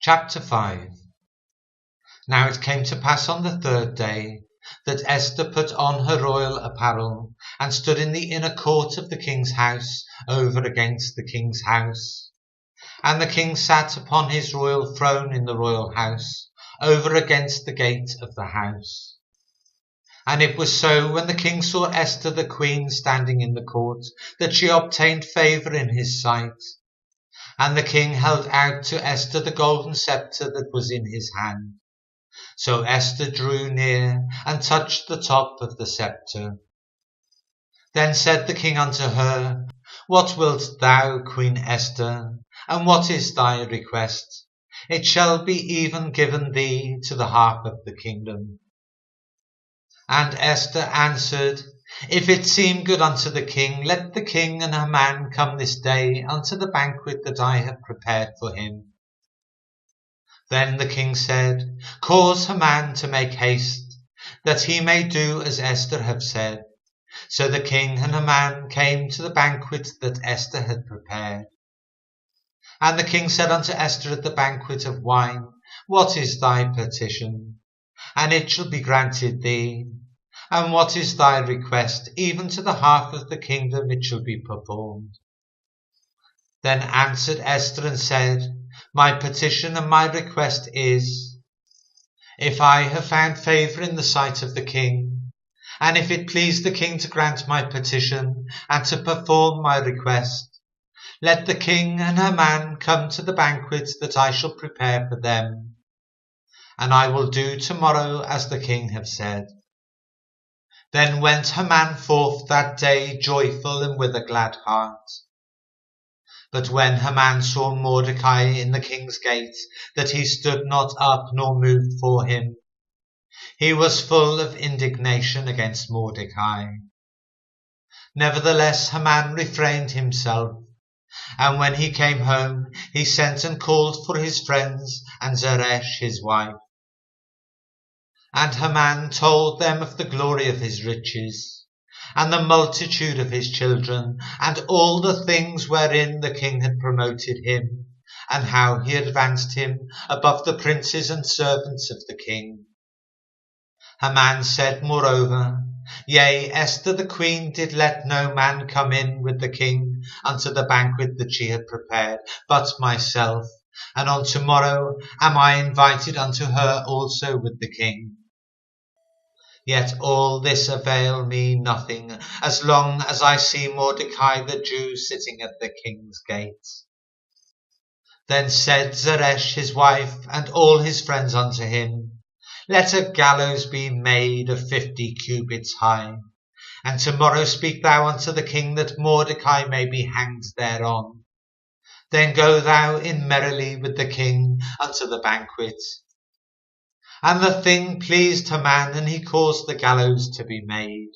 Chapter 5. Now it came to pass on the third day that Esther put on her royal apparel and stood in the inner court of the king's house over against the king's house. And the king sat upon his royal throne in the royal house over against the gate of the house. And it was so, when the king saw Esther the queen standing in the court, that she obtained favour in his sight. And the king held out to Esther the golden sceptre that was in his hand. So Esther drew near and touched the top of the sceptre. Then said the king unto her, What wilt thou, Queen Esther, and what is thy request? It shall be even given thee to the half of the kingdom. And Esther answered, If it seem good unto the king, let the king and Haman come this day unto the banquet that I have prepared for him. Then the king said, Cause Haman to make haste, that he may do as Esther hath said. So the king and Haman came to the banquet that Esther had prepared. And the king said unto Esther at the banquet of wine, What is thy petition? And it shall be granted thee. And what is thy request? Even to the half of the kingdom it shall be performed. Then answered Esther and said, My petition and my request is, if I have found favour in the sight of the king, and if it please the king to grant my petition and to perform my request, let the king and Haman come to the banquet that I shall prepare for them, and I will do tomorrow as the king hath said. Then went Haman forth that day joyful and with a glad heart. But when Haman saw Mordecai in the king's gate, that he stood not up nor moved for him, he was full of indignation against Mordecai. Nevertheless Haman refrained himself, and when he came home, he sent and called for his friends and Zeresh his wife. And Haman told them of the glory of his riches, and the multitude of his children, and all the things wherein the king had promoted him, and how he advanced him above the princes and servants of the king. Haman said moreover, Yea, Esther the queen did let no man come in with the king unto the banquet that she had prepared, but myself, and on tomorrow am I invited unto her also with the king. Yet all this avail me nothing, as long as I see Mordecai the Jew sitting at the king's gate. Then said Zeresh his wife and all his friends unto him, Let a gallows be made of 50 cubits high, and tomorrow speak thou unto the king that Mordecai may be hanged thereon. Then go thou in merrily with the king unto the banquet. And the thing pleased Haman, and he caused the gallows to be made.